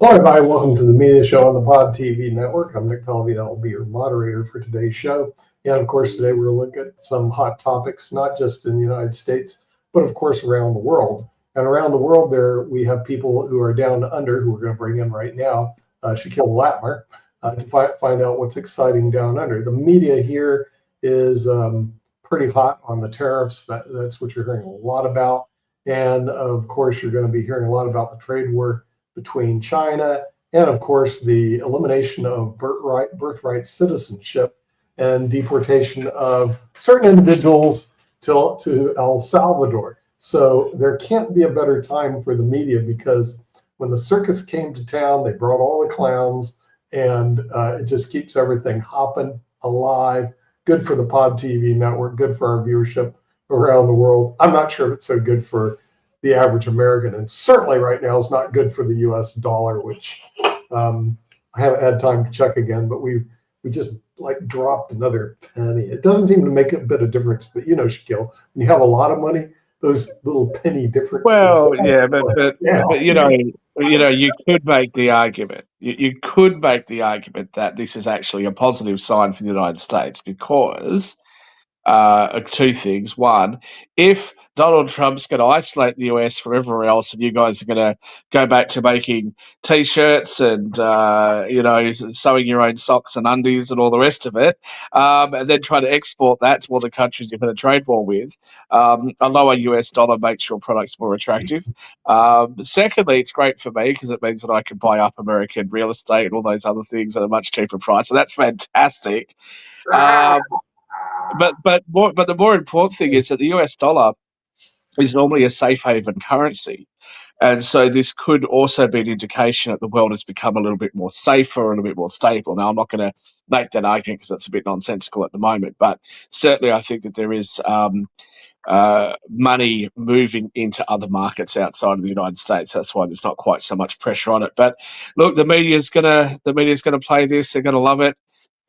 Hello, everybody. Welcome to the Media Show on the Pod TV Network. I'm Nick Pellavita. I'll be your moderator for today's show. And of course, today we're going to look at some hot topics, not just in the United States, but of course around the world. And around the world, there we have people who are down under who we're going to bring in right now, Shaquille Latmer, to find out what's exciting down under. The media here is pretty hot on the tariffs. That's what you're hearing a lot about. And of course, you're going to be hearing a lot about the trade war between China and, of course, the elimination of birthright citizenship and deportation of certain individuals to El Salvador. So there can't be a better time for the media because when the circus came to town, they brought all the clowns, and it just keeps everything hopping, alive. Good for the Pod TV network, good for our viewership around the world. I'm not sure if it's so good for the average American, and certainly right now is not good for the U.S. dollar, which I haven't had time to check again, but we just like dropped another penny. It doesn't seem to make a bit of difference, but Shaquille, when you have a lot of money, those little penny differences. Well, yeah, but you could make the argument. You could make the argument that this is actually a positive sign for the United States because two things. One, if Donald Trump's going to isolate the US from everywhere else, and you guys are going to go back to making T-shirts and sewing your own socks and undies and all the rest of it, and then try to export that to all the countries you've had a trade war with, a lower US dollar makes your products more attractive. Secondly, it's great for me because it means that I can buy up American real estate and all those other things at a much cheaper price, so that's fantastic. But the more important thing is that the US dollar is normally a safe haven currency. And so this could also be an indication that the world has become a little bit more safer, a little bit more stable. Now, I'm not going to make that argument because that's a bit nonsensical at the moment, but certainly I think that there is money moving into other markets outside of the United States. That's why there's not quite so much pressure on it. But look, the media's gonna play this. They're gonna love it.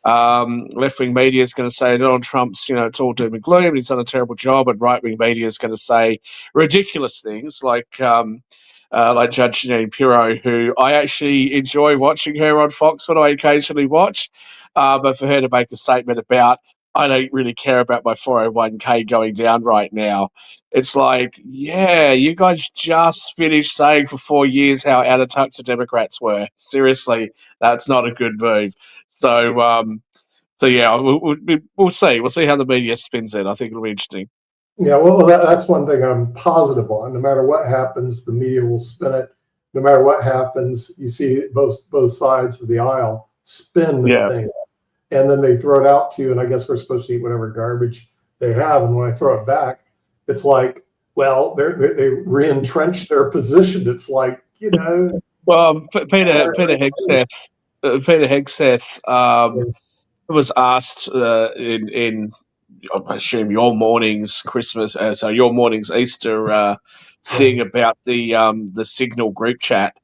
Left-wing media is going to say Donald Trump's, it's all doom and gloom, and he's done a terrible job, and right-wing media is going to say ridiculous things like Judge Jeanine Pirro, who I actually enjoy watching her on Fox when I occasionally watch, but for her to make a statement about I don't really care about my 401k going down right now. It's like, yeah, you guys just finished saying for 4 years how out of touch the Democrats were. Seriously, that's not a good move. So yeah, we'll see. We'll see how the media spins it. I think it'll be interesting. Yeah, well, that's one thing I'm positive on. No matter what happens, the media will spin it. No matter what happens, you see both sides of the aisle spin things, and then they throw it out to you. And I guess we're supposed to eat whatever garbage they have. And when I throw it back, it's like, well, they re-entrench their position. It's like, Well, Peter Hegseth was asked in I assume your morning's Christmas, your morning's Easter thing about the Signal group chat,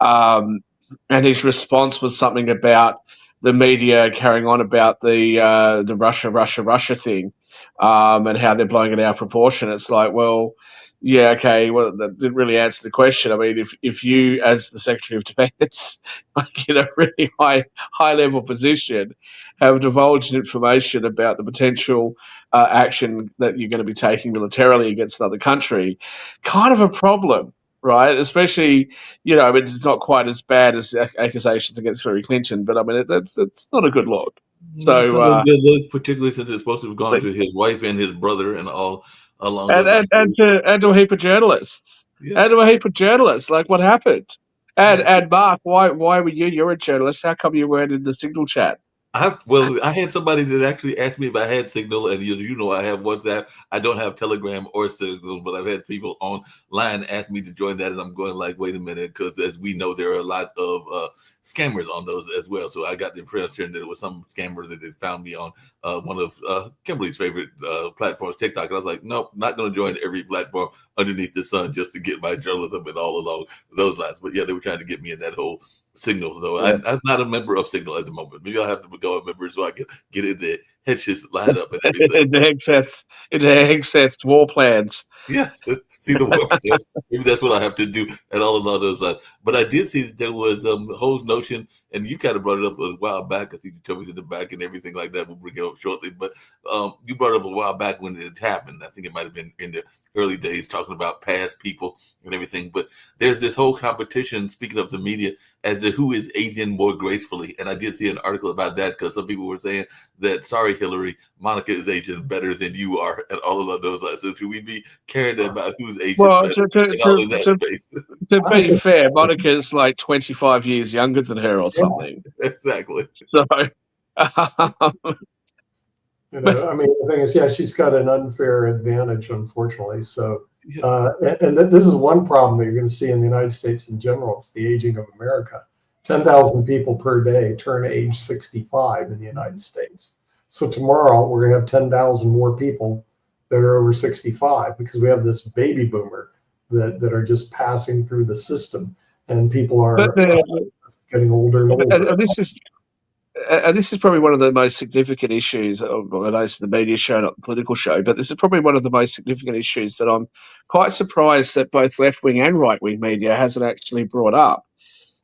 and his response was something about the media carrying on about the Russia thing, and how they're blowing it out of proportion. It's like, well, yeah, okay, well, that didn't really answer the question. I mean, if you, as the Secretary of Defence, like in a really high level position, have divulged information about the potential action that you're going to be taking militarily against another country, kind of a problem, right? Especially, I mean, it's not quite as bad as the accusations against Hillary Clinton, but I mean, it's not a good look. So, it's not a good look, particularly since it's supposed to have gone to his wife and his brother and all along. And to a heap of journalists, and to a heap of journalists. Like, what happened? And Mark, why were you? You're a journalist. How come you weren't in the Signal chat? I had somebody that actually asked me if I had Signal, and I have WhatsApp. I don't have Telegram or Signal, but I've had people online ask me to join that, and I'm going like, wait a minute, because as we know, there are a lot of scammers on those as well. So I got the impression that it was some scammers that had found me on one of Kimberly's favorite platforms, TikTok. And I was like, nope, not going to join every platform underneath the sun just to get my journalism and all along those lines. But yeah, they were trying to get me in that whole Signal. So I'm not a member of Signal at the moment. Maybe I'll have to become a member so I can get in the Hedges lineup and everything. in the Hegseth war plans. Yes. see the work. Yes, maybe that's what I have to do at all of those. But I did see that there was the whole notion, and you kind of brought it up a while back. I see the Toby's in the back and everything like that. We'll bring it up shortly. But you brought it up a while back when it happened. I think it might have been in the early days, talking about past people and everything. But there's this whole competition, speaking of the media, as to who is aging more gracefully. And I did see an article about that because some people were saying that, sorry, Hillary, Monica is aging better than you are, and all of those lines. So should we be caring about who's aging Well, better and all of that space? to be fair, Monica's like 25 years younger than her or something. Exactly. So, I mean, the thing is, yeah, she's got an unfair advantage, unfortunately. So, this is one problem that you're going to see in the United States in general. It's the aging of America. 10,000 people per day turn age 65 in the United States. So tomorrow we're going to have 10,000 more people that are over 65 because we have this baby boomer that are just passing through the system, and people are getting older and older. This is probably one of the most significant issues. I know it's the media show, not the political show, but this is probably one of the most significant issues that I'm quite surprised that both left-wing and right-wing media hasn't actually brought up.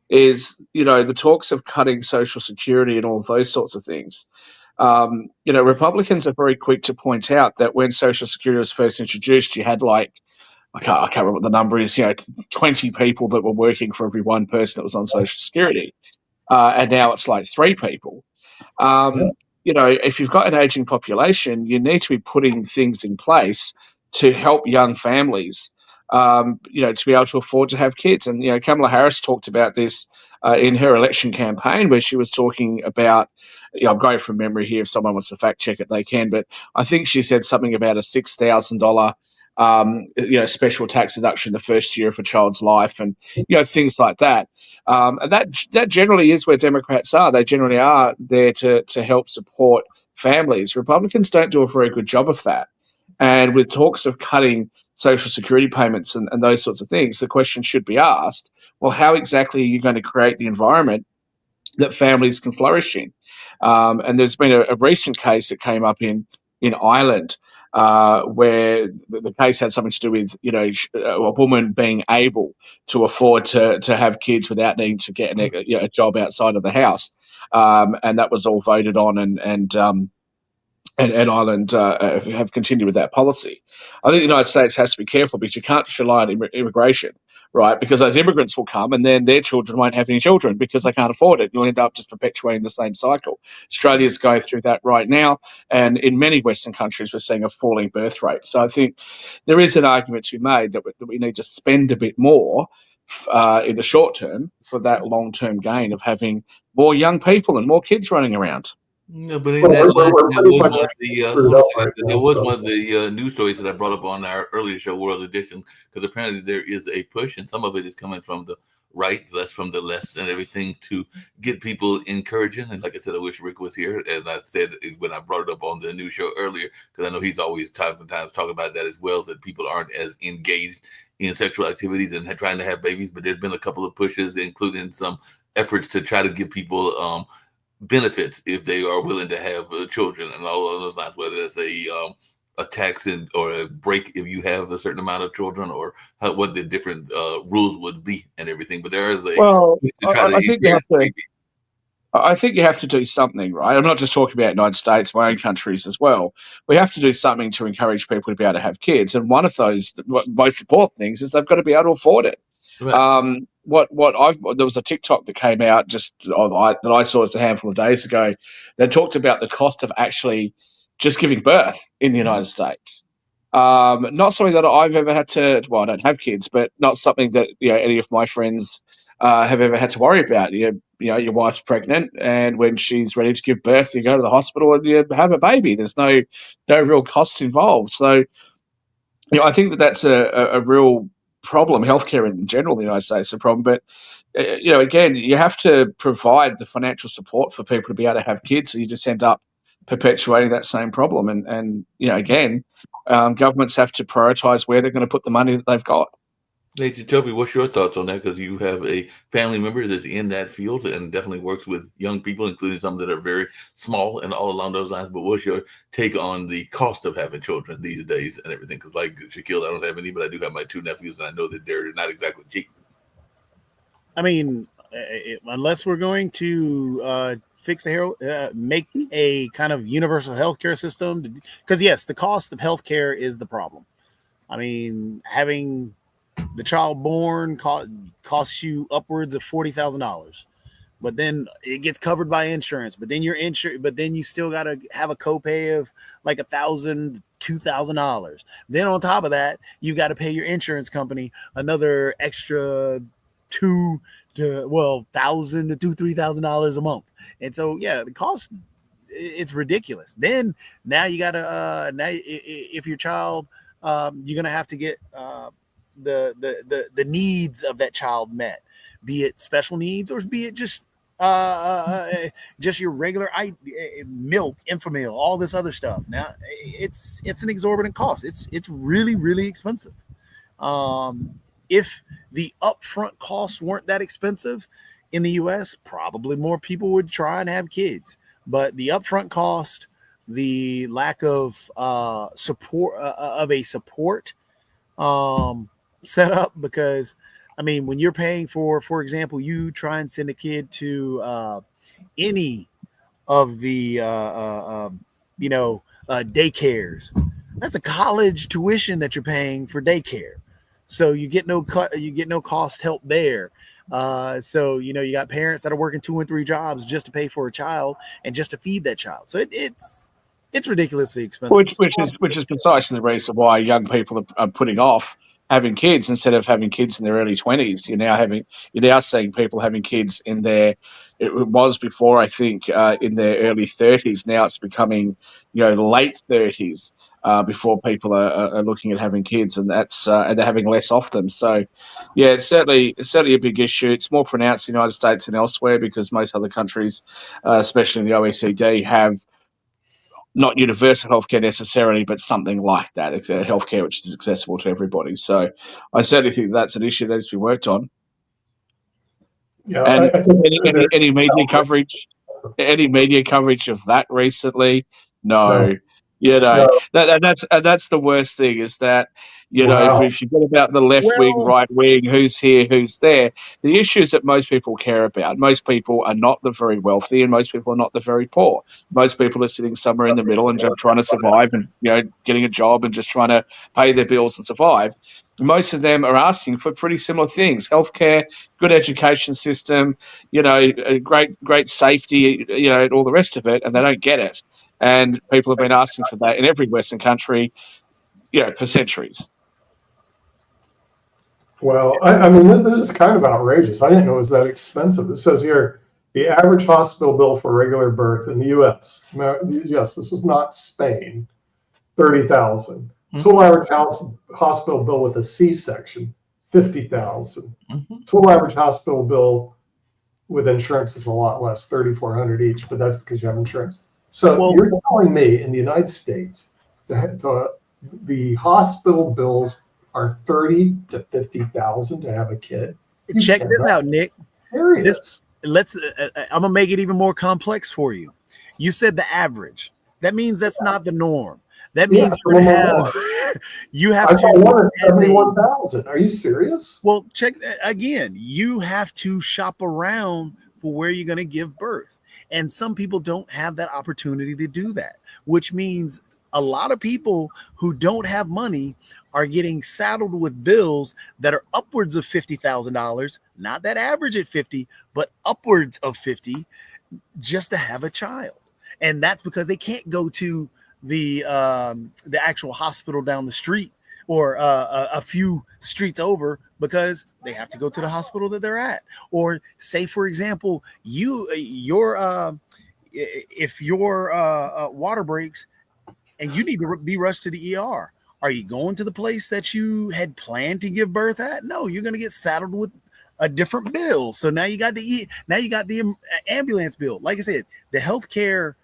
Is, the talks of cutting Social Security and all of those sorts of things. Republicans are very quick to point out that when Social Security was first introduced, you had I can't remember what the number is, 20 people that were working for every one person that was on Social Security. And now it's like 3 people. If you've got an aging population, you need to be putting things in place to help young families, to be able to afford to have kids. And, Kamala Harris talked about this in her election campaign, where she was talking about, I'm going from memory here. If someone wants to fact check it, they can. But I think she said something about a $6,000 special tax deduction the first year of a child's life, and things like that. And that generally is where Democrats are. They generally are there to help support families. Republicans don't do a very good job of that. And with talks of cutting Social Security payments and those sorts of things, the question should be asked, well, how exactly are you going to create the environment that families can flourish in? And there's been a recent case that came up in Ireland, where the case had something to do with, a woman being able to afford to have kids without needing to get a job outside of the house. And that was all voted on, and Ireland have continued with that policy. I think the United States has to be careful because you can't just rely on immigration, right? Because those immigrants will come and then their children won't have any children because they can't afford it. You'll end up just perpetuating the same cycle. Australia's going through that right now, and in many Western countries we're seeing a falling birth rate. So I think there is an argument to be made that we need to spend a bit more in the short term for that long-term gain of having more young people and more kids running around. No, but in that line, there was one of the news stories that I brought up on our earlier show, World Edition, because apparently there is a push, and some of it is coming from the right, less from the left and everything, to get people encouraging. And like I said, I wish Rick was here. As I said when I brought it up on the news show earlier, because I know he's always sometimes talking about that as well, that people aren't as engaged in sexual activities and trying to have babies. But there's been a couple of pushes, including some efforts to try to give people benefits if they are willing to have children and all of those lines, whether it's a tax or a break if you have a certain amount of children, or what the different rules would be and everything. But there is I think you have to do something, right? I'm not just talking about the United States, my own countries as well. We have to do something to encourage people to be able to have kids. And one of those most important things is they've got to be able to afford it. Right. There was a TikTok that came out that I saw just a handful of days ago that talked about the cost of actually just giving birth in the United States. Not something that I've ever had to. Well, I don't have kids, but not something that any of my friends have ever had to worry about. Your wife's pregnant, and when she's ready to give birth, you go to the hospital and you have a baby. There's no real costs involved. So, I think that's a real problem. Healthcare in general in the United States is a problem, but again, you have to provide the financial support for people to be able to have kids, so you just end up perpetuating that same problem. And again, governments have to prioritize where they're going to put the money that they've got. Hey, Jacoby, what's your thoughts on that? Because you have a family member that's in that field and definitely works with young people, including some that are very small and all along those lines. But what's your take on the cost of having children these days and everything? Because like Shaquille, I don't have any, but I do have my two nephews, and I know that they're not exactly cheap. I mean, unless we're going to fix make a kind of universal healthcare system, because yes, the cost of healthcare is the problem. I mean, having the child born costs you upwards of $40,000, but then it gets covered by insurance. But then but then you still got to have a copay of like $1,000, $2,000. Then on top of that, you got to pay your insurance company another extra $1,000 to $3,000 a month. And so yeah, the cost, it's ridiculous. Then now you gotta if your child, you're gonna have to get the needs of that child met, be it special needs or be it just your regular milk, Enfamil, all this other stuff. Now it's an exorbitant cost. It's really, really expensive. If the upfront costs weren't that expensive in the US, probably more people would try and have kids. But the upfront cost, the lack of support set up, because I mean, when you're paying for example, you try and send a kid to any of the daycares, that's a college tuition that you're paying for daycare. So you get no cost help there. So you got parents that are working 2 and 3 jobs just to pay for a child and just to feed that child. So it's ridiculously expensive. Which is precisely the reason why young people are putting off having kids instead of having kids in their early 20s. You're now seeing people having kids in it was before, I think, in their early 30s. Now it's becoming, late 30s before people are looking at having kids, and that's and they're having less of them. So, yeah, it's certainly a big issue. It's more pronounced in the United States and elsewhere because most other countries, especially in the OECD, have not universal healthcare necessarily, but something like that, healthcare which is accessible to everybody. So I certainly think that's an issue that needs to be worked on. Yeah, and I think any media coverage of that recently? No. That's the worst thing is that, if you get about the left wing, right wing, who's here, who's there, the issues that most people care about, most people are not the very wealthy and most people are not the very poor. Most people are sitting somewhere in the middle and just trying to survive and, getting a job and just trying to pay their bills and survive. Most of them are asking for pretty similar things: healthcare, good education system, great safety, and all the rest of it, and they don't get it. And people have been asking for that in every Western country, for centuries. Well, I mean, this is kind of outrageous. I didn't know it was that expensive. It says here, the average hospital bill for regular birth in the U.S. Yes, this is not Spain. $30,000. Total average hospital bill with a C-section, $50,000. Total average hospital bill with insurance is a lot less, $3,400 each, but that's because you have insurance. So you're telling me in the United States that the hospital bills are $30,000 to $50,000 to have a kid? Check this out, Nick. I'm gonna make it even more complex for you. You said the average. That means that's not the norm. That means you have to 71,000. Are you serious? Well, check again. You have to shop around for where you're going to give birth. And some people don't have that opportunity to do that, which means a lot of people who don't have money are getting saddled with bills that are upwards of $50,000, not that average at 50, but upwards of 50 just to have a child. And that's because they can't go to the actual hospital down the street or a few streets over because they have to go to the hospital that they're at. Or say, for example, if your water breaks and you need to be rushed to the ER, are you going to the place that you had planned to give birth at? No, you're going to get saddled with a different bill. So now you got the ambulance bill. Like I said, the healthcare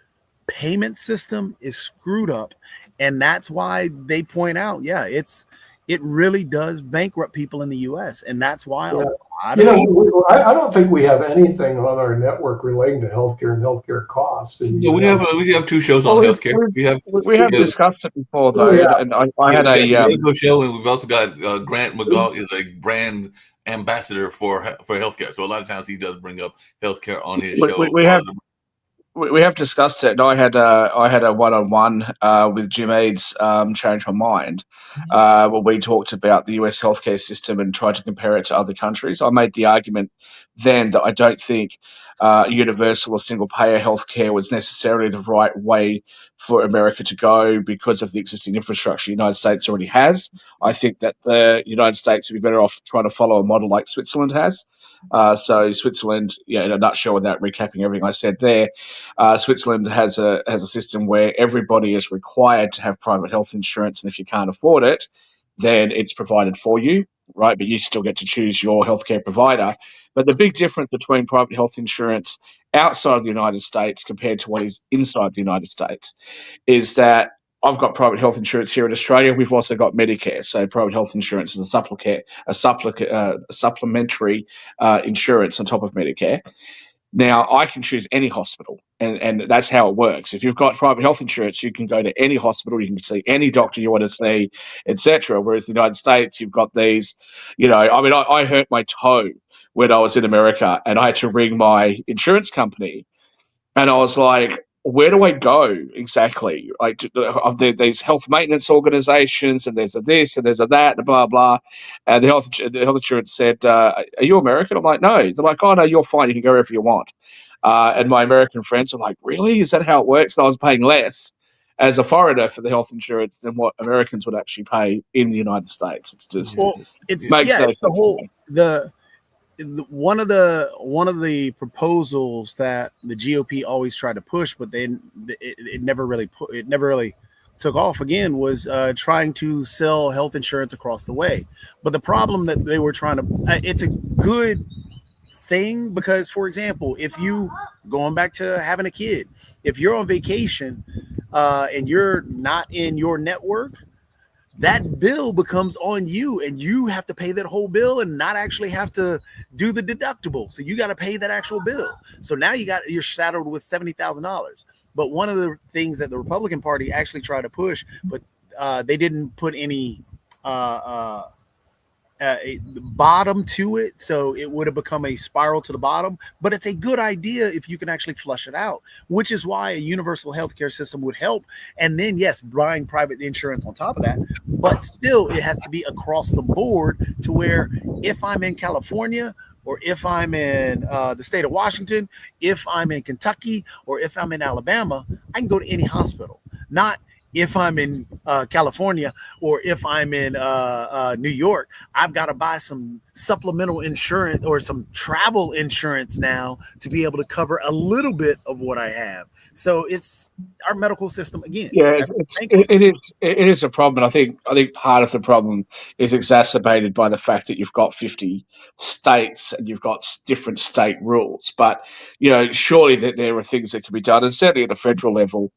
payment system is screwed up, and that's why they point out, it's it really does bankrupt people in the U.S. And that's why Yeah. a lot of people, I don't think we have anything on our network relating to healthcare and healthcare costs. In the So United we have 2 shows Well, on healthcare. we have Yeah, discussed it before though, Yeah. and I yeah, had we got the a Diego show, and we've also got Grant McGaugh is a brand ambassador for healthcare. So a lot of times he does bring up healthcare on his show. we have we have discussed it, and I had a one-on-one with Jim Eads, Change My Mind, where we talked about the US healthcare system and tried to compare it to other countries. I made the argument then that I don't think universal or single-payer healthcare was necessarily the right way for America to go because of the existing infrastructure the United States already has. I think that the United States would be better off trying to follow a model like Switzerland has. So Switzerland, in a nutshell, without recapping everything I said there, Switzerland has a system where everybody is required to have private health insurance, and if you can't afford it, then it's provided for you, right? But you still get to choose your healthcare provider. But the big difference between private health insurance outside of the United States compared to what is inside the United States is that I've got private health insurance here in Australia. We've also got Medicare. So private health insurance is a supplementary insurance on top of Medicare. Now, I can choose any hospital, and that's how it works. If you've got private health insurance, you can go to any hospital, you can see any doctor you want to see, etc. Whereas the United States, you've got these, I hurt my toe when I was in America, and I had to ring my insurance company, and I was like, where do I go exactly? Like, these health maintenance organizations, and there's a this, and there's a that, and blah, blah. And the health insurance said, are you American? I'm like, no. They're like, oh, no, you're fine. You can go wherever you want. And my American friends were like, really? Is that how it works? And I was paying less as a foreigner for the health insurance than what Americans would actually pay in the United States. It's just it's makes no it's the sense. whole one of the proposals that the GOP always tried to push, but then it never really took off again, was trying to sell health insurance across the way. But the problem that they were trying to, it's a good thing because, for example, if you, going back to having a kid, if you're on vacation and you're not in your network, that bill becomes on you, and you have to pay that whole bill and not actually have to do the deductible. So you got to pay that actual bill. So now you're saddled with $70,000. But one of the things that the Republican Party actually tried to push, but they didn't put any bottom to it, so it would have become a spiral to the bottom. But it's a good idea if you can actually flush it out, which is why a universal healthcare system would help. And then, yes, buying private insurance on top of that, but still it has to be across the board to where if I'm in California, or if I'm in the state of Washington, if I'm in Kentucky, or if I'm in Alabama, I can go to any hospital. Not if I'm in California, or if I'm in New York, I've got to buy some supplemental insurance or some travel insurance now to be able to cover a little bit of what I have. So it's our medical system again. Yeah, it is a problem. And I think part of the problem is exacerbated by the fact that you've got 50 states and you've got different state rules. But surely there are things that can be done, and certainly at a federal level.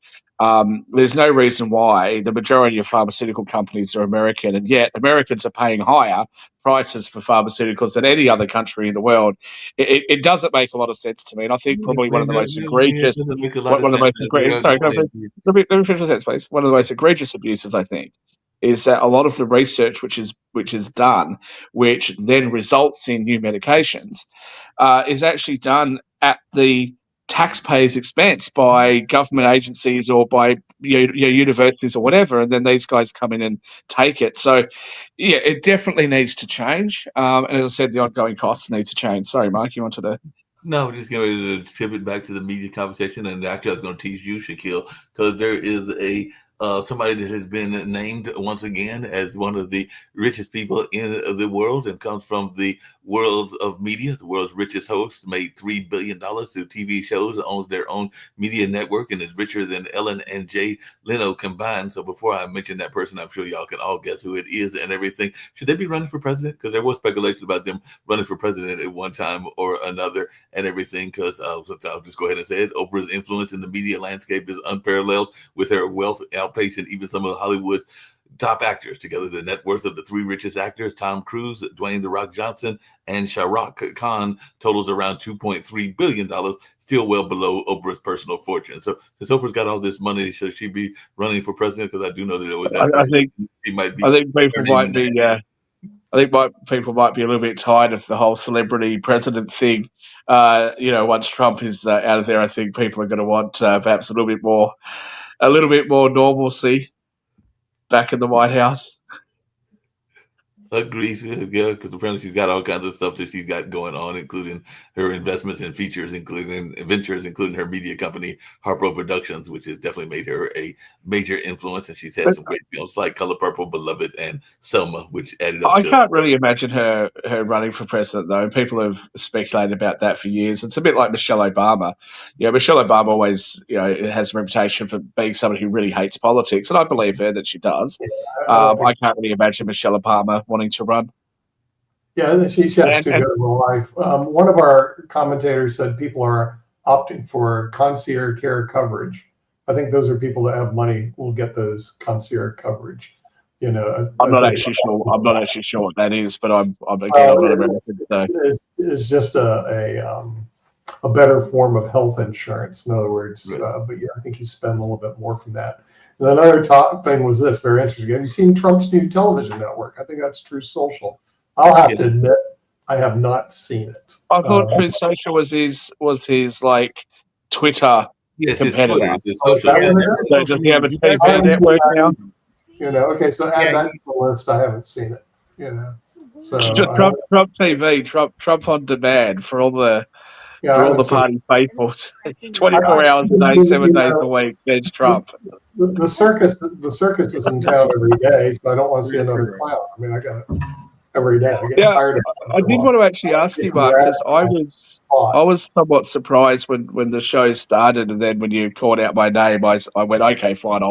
There's no reason why the majority of pharmaceutical companies are American, and yet Americans are paying higher prices for pharmaceuticals than any other country in the world. It doesn't make a lot of sense to me, and I think probably one of the most egregious. Let me finish the sentence, please. One of the most egregious abuses, I think, is that a lot of the research which is done, which then results in new medications, is actually done at the taxpayers' expense by government agencies or by universities or whatever, and then these guys come in and take it. So, yeah, it definitely needs to change. And as I said, the ongoing costs need to change. Sorry, Mike, you wanted to? No, we're just going to pivot back to the media conversation, and actually, I was going to tease you, Shaquille, because there is somebody that has been named once again as one of the richest people in the world, and comes from the world of media. The world's richest host, made $3 billion through TV shows, owns their own media network, and is richer than Ellen and Jay Leno combined. So before I mention that person, I'm sure y'all can all guess who it is and everything. Should they be running for president? Because there was speculation about them running for president at one time or another and everything. Because I'll just go ahead and say it. Oprah's influence in the media landscape is unparalleled, with her wealth outpacing even some of Hollywood's top actors together. The net worth of the three richest actors, Tom Cruise, Dwayne "The Rock" Johnson, and Shah Rukh Khan, totals around $2.3 billion, still well below Oprah's personal fortune. So since Oprah's got all this money, should she be running for president? Because I do know that it was I think she might be. I think people might earning be. People might be a little bit tired of the whole celebrity president thing. Once Trump is out of there, I think people are going to want perhaps a little bit more normalcy back in the White House. Agreed. Yeah, because apparently she's got all kinds of stuff that she's got going on, including her investments in ventures, including her media company, Harpo Productions, which has definitely made her a major influence. And she's had some great films like Color Purple, Beloved, and Selma, which added up I to... can't really imagine her running for president, though. People have speculated about that for years. It's a bit like Michelle Obama. Michelle Obama always, has a reputation for being somebody who really hates politics, and I believe her that she does. I can't really imagine Michelle Obama wanting to run. Yeah, she has too good of a life. One of our commentators said people are opting for concierge care coverage. I think those are people that have money will get those concierge coverage. I'm not actually sure what that is, but I'm not American. So. It's just a better form of health insurance. In other words, right. But yeah, I think you spend a little bit more from that. And another top thing was this, very interesting. Have you seen Trump's new television network? I think that's Truth Social. I'll have to admit, I have not seen it. I thought Truth Social was his like Twitter competitor. His social. So does he have a TV network now? Okay, so add that to the list. I haven't seen it. So Trump TV, Trump on demand for all the party faithfuls. 24 hours a day, 7 days a week. There's Trump. The circus is in town every day, so I don't want to see another clown. I mean, I got it every day. I get tired of it. I did want to actually ask you, Mark, because I was somewhat surprised when the show started, and then when you called out my name, I went, okay, fine,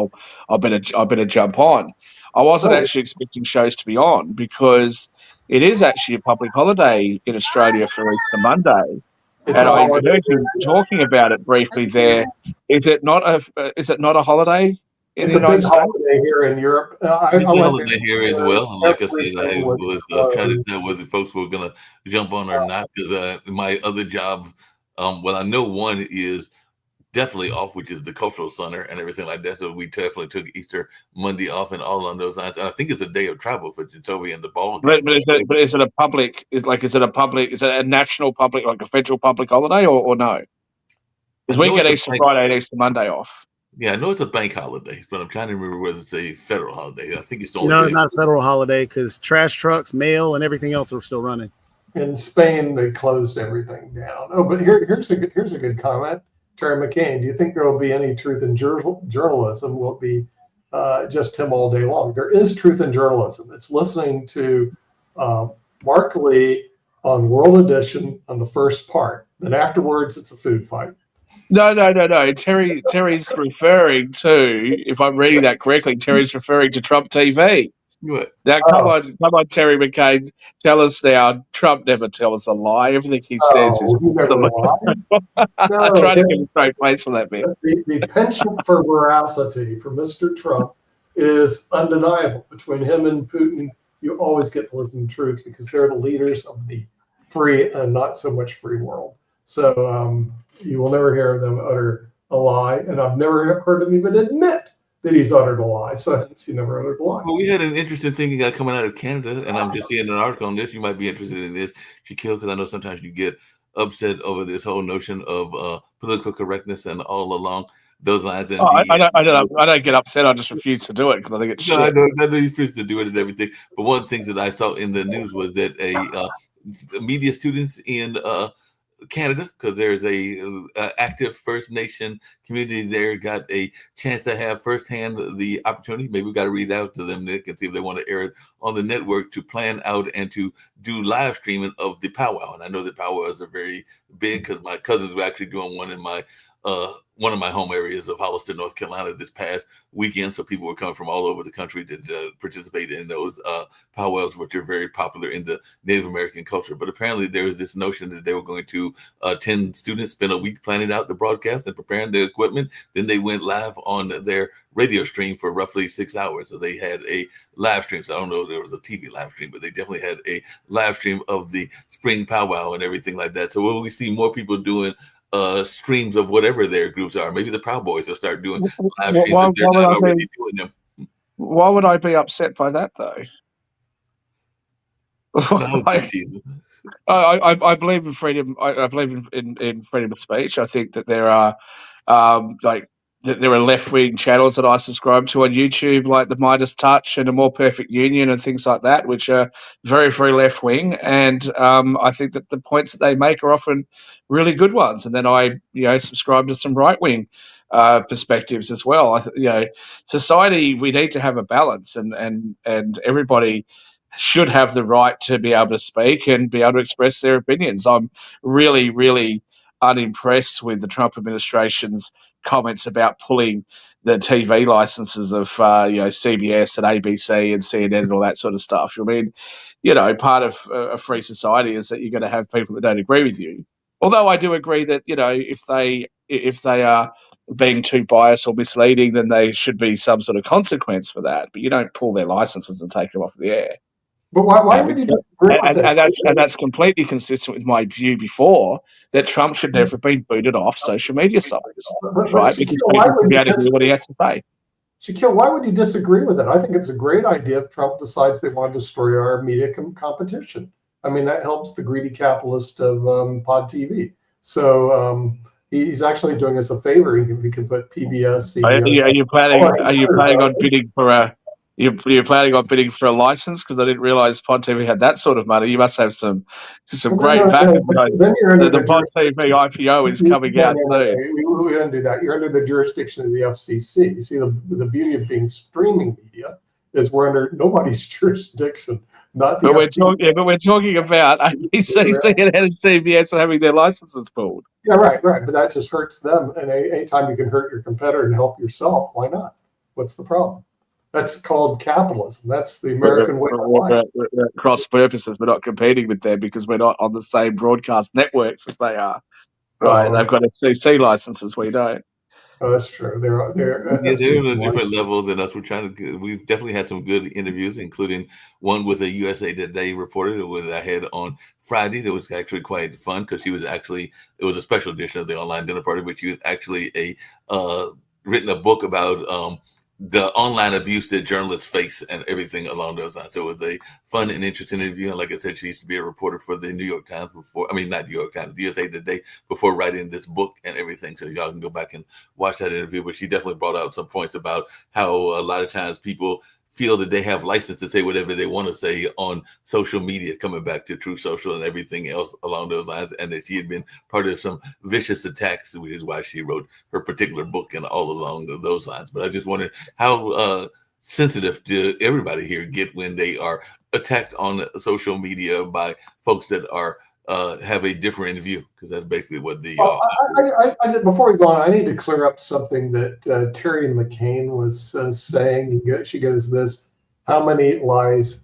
I better jump on. I wasn't actually expecting shows to be on because it is actually a public holiday in Australia for Easter Monday. And I heard you talking about it briefly there. Is it not a holiday in the United States? It's a big holiday here in Europe. It's a holiday here as well. And like I said, I was trying to tell whether folks were going to jump on or not, because my other job, I know one is definitely off, which is the cultural center and everything like that. So we definitely took Easter Monday off and all on those lines. And I think it's a day of travel for Jacoby and the ball. But is it a public? Is it a national public, like a federal public holiday, or no? Because we get Easter Friday and Easter Monday off. Yeah, I know it's a bank holiday, but I'm trying to remember whether it's a federal holiday. I think it's the only. No, it's not a federal holiday because trash trucks, mail, and everything else are still running. In Spain, they closed everything down. Oh, but here's a good comment. Terry McCain, do you think there will be any truth in journalism? Will it be just him all day long? There is truth in journalism. It's listening to Mark Lee on World Edition on the first part. Then afterwards, it's a food fight. No. Terry's referring to, if I'm reading that correctly, Terry's referring to Trump TV. What? Now, come on, Terry McCain, tell us now. Trump never tells a lie. Everything he says is. I try to get a straight face for that bit. The penchant for veracity for Mr. Trump is undeniable. Between him and Putin, you always get to listen to truth because they're the leaders of the free and not so much free world. So you will never hear them utter a lie, and I've never heard him even admit that he's uttered a lie. So he never uttered a lie. Well, we had an interesting thing coming out of Canada, and I'm just seeing an article on this. You might be interested in this, Shaquille, because I know sometimes you get upset over this whole notion of political correctness and all along those lines. And I don't get upset. I just refuse to do it because I think it's shit. I know you refuse to do it and everything. But one of the things that I saw in the news was that media students in Canada, because there's a active First Nation community there, got a chance to have firsthand the opportunity. Maybe we got to read out to them, Nick, and see if they want to air it on the network to plan out and to do live streaming of the powwow. And I know the powwows are very big because my cousins were actually doing one in my one of my home areas of Hollister, North Carolina, this past weekend. So people were coming from all over the country to participate in those powwows, which are very popular in the Native American culture. But apparently there was this notion that they were going to 10 students spend a week planning out the broadcast and preparing the equipment. Then they went live on their radio stream for roughly 6 hours. So they had a live stream. So I don't know if there was a TV live stream, but they definitely had a live stream of the spring powwow and everything like that. So will we see more people doing streams of whatever their groups are? Maybe the Proud Boys will start doing live streams if they're not already doing them. Why would I be upset by that, though? I believe in freedom. I believe in freedom of speech. I think that there are there are left-wing channels that I subscribe to on YouTube, like the Midas Touch and A More Perfect Union and things like that, which are very, very left-wing. And I think that the points that they make are often really good ones. And then I, subscribe to some right-wing perspectives as well. Society, we need to have a balance, and everybody should have the right to be able to speak and be able to express their opinions. I'm really, really unimpressed with the Trump administration's comments about pulling the TV licenses of CBS and ABC and CNN and all that sort of stuff. I mean, part of a free society is that you're going to have people that don't agree with you. Although I do agree that if they are being too biased or misleading, then there should be some sort of consequence for that. But you don't pull their licenses and take them off the air. But why would you disagree with that? And that's completely consistent with my view before that Trump should never have been booted off social media sites, right? Because people should be able to hear what he has to say. Shaquille, why would you disagree with it? I think it's a great idea if Trump decides they want to destroy our media competition. I mean, that helps the greedy capitalist of Pod TV. So he's actually doing us a favor. He can put PBS, CBS. Are you planning on bidding for a? You're planning on bidding for a license? Because I didn't realize Pod TV had that sort of money. You must have some great backing. The Pod TV IPO is coming out soon. We don't do that. You're under the jurisdiction of the FCC. You see, the beauty of being streaming media is we're under nobody's jurisdiction. Not the FCC. But we're talking about ABC, CNN, and CBS having their licenses pulled. Yeah, right. But that just hurts them. And anytime you can hurt your competitor and help yourself, why not? What's the problem? That's called capitalism. That's the American way of life. We're cross purposes. We're not competing with them because we're not on the same broadcast networks as they are. Right? They've got FCC licenses. We don't. Oh, that's true. They're on a different level than us. We've definitely had some good interviews, including one with a USA Today reporter that I had on Friday. That was actually quite fun because it was a special edition of the Online Dinner Party, but she was actually written a book about the online abuse that journalists face and everything along those lines. So it was a fun and interesting interview. And like I said, she used to be a reporter for the New York Times not New York Times, USA Today before writing this book and everything. So y'all can go back and watch that interview. But she definitely brought out some points about how a lot of times people feel that they have license to say whatever they want to say on social media, coming back to True Social and everything else along those lines, and that she had been part of some vicious attacks, which is why she wrote her particular book and all along those lines. But I just wondered how sensitive do everybody here get when they are attacked on social media by folks that are have a different view, because that's basically what the. Before we go on, I need to clear up something that Terry McCain was saying. She goes, "This, how many lies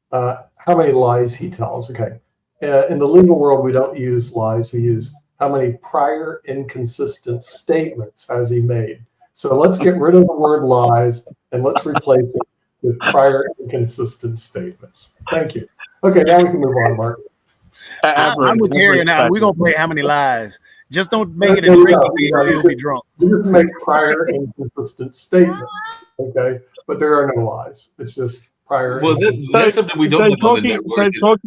he tells." Okay, in the legal world, we don't use lies. We use how many prior inconsistent statements has he made. So let's get rid of the word lies and let's replace it with prior inconsistent statements. Thank you. Okay, now we can move on, Mark. I'm with Terry now. We're going to play How Many Lies. Just don't make it a drinking beer or you'll be drunk. You just make prior inconsistent statements, okay? But there are no lies. It's just prior. Well, that's something we don't have on the network. So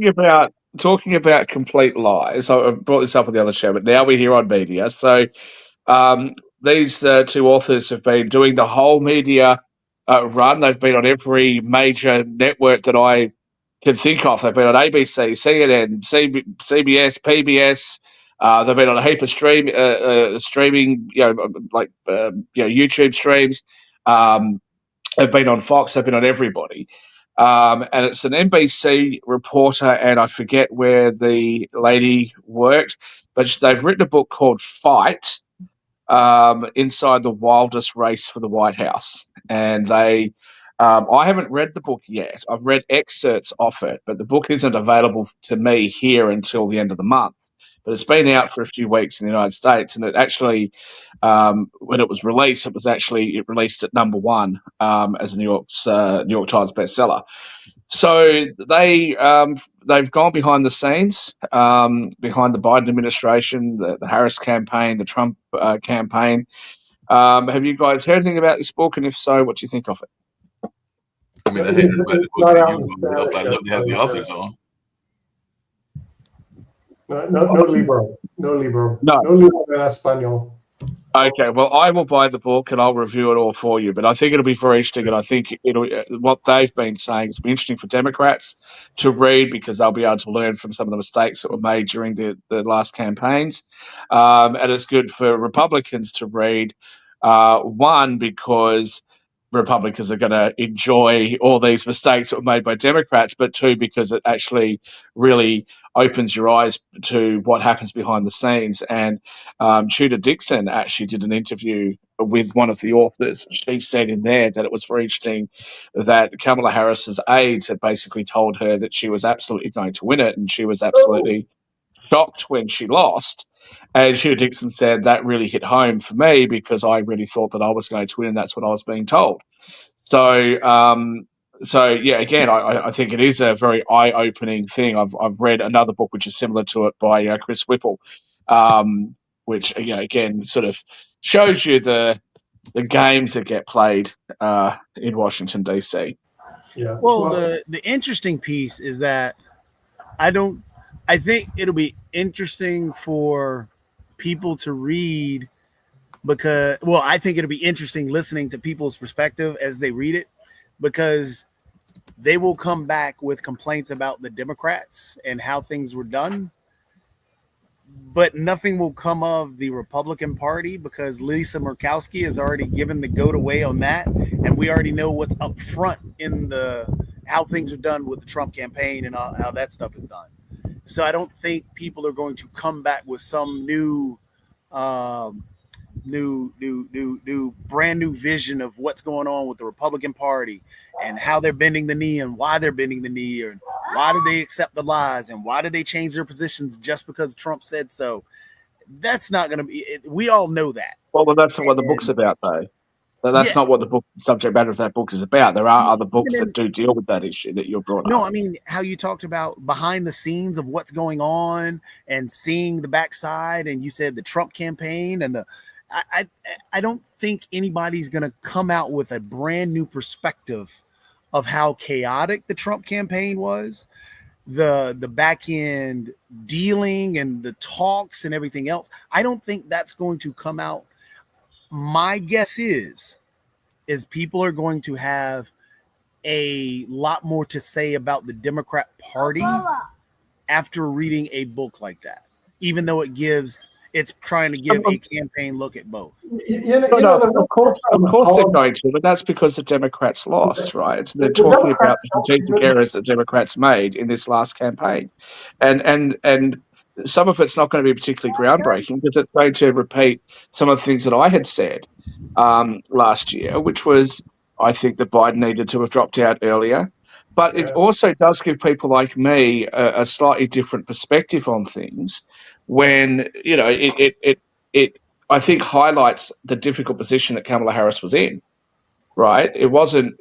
talking about complete lies, I brought this up on the other show, but now we're here on media. So these two authors have been doing the whole media run. They've been on every major network that I can think of. They've been on ABC, CNN, CBS, PBS. They've been on a heap of streaming, YouTube streams. They've been on Fox. They've been on everybody. And it's an NBC reporter, and I forget where the lady worked, but they've written a book called Fight, inside the wildest race for the White House. And they, I haven't read the book yet. I've read excerpts of it, but the book isn't available to me here until the end of the month. But it's been out for a few weeks in the United States, and it actually, when it was released, it released at number one as a New York Times bestseller. So they've gone behind the scenes, behind the Biden administration, the Harris campaign, the Trump campaign. Have you guys heard anything about this book? And if so, what do you think of it? I mean, I hadn't heard about the book. I'd love to have the authors on. No libro. No libro en español. Okay, well, I will buy the book and I'll review it all for you. But I think it'll be very interesting, and I think what they've been saying is be interesting for Democrats to read because they'll be able to learn from some of the mistakes that were made during the last campaigns, and it's good for Republicans to read. One, because Republicans are going to enjoy all these mistakes that were made by Democrats, but two, because it actually really opens your eyes to what happens behind the scenes. And Tudor Dixon actually did an interview with one of the authors. She said in there that it was very interesting that Kamala Harris's aides had basically told her that she was absolutely going to win it, and she was absolutely shocked when she lost. And Tudor Dixon said that really hit home for me because I really thought that I was going to win, and that's what I was being told. So, yeah, again, I think it is a very eye-opening thing. I've read another book which is similar to it by Chris Whipple, which again sort of shows you the games that get played in Washington D.C. Yeah. Well, the interesting piece is that I think it'll be interesting for people to read because, well, I think it'll be interesting listening to people's perspective as they read it because they will come back with complaints about the Democrats and how things were done, but nothing will come of the Republican Party because Lisa Murkowski has already given the goat away on that, and we already know what's up front in how things are done with the Trump campaign and how that stuff is done. So I don't think people are going to come back with some new brand new vision of what's going on with the Republican Party and how they're bending the knee and why they're bending the knee and why did they accept the lies and why did they change their positions just because Trump said so. That's not going to be. We all know that. Well, that's not what the book's about, though. That's not what the subject matter of that book is about. There are other books that do deal with that issue that you're brought up. No, I mean, how you talked about behind the scenes of what's going on and seeing the backside, and you said the Trump campaign and I don't think anybody's going to come out with a brand new perspective of how chaotic the Trump campaign was, the back end dealing and the talks and everything else. I don't think that's going to come out. My guess is people are going to have a lot more to say about the Democrat Party after reading a book like that, even though it's trying to give a campaign look at both. Of course they're going to, but that's because the Democrats lost, right? They're talking about the strategic errors that Democrats made in this last campaign, and some of it's not going to be particularly groundbreaking because it's going to repeat some of the things that I had said last year, which was I think that Biden needed to have dropped out earlier. But it also does give people like me a slightly different perspective on things when, it I think highlights the difficult position that Kamala Harris was in, right? It wasn't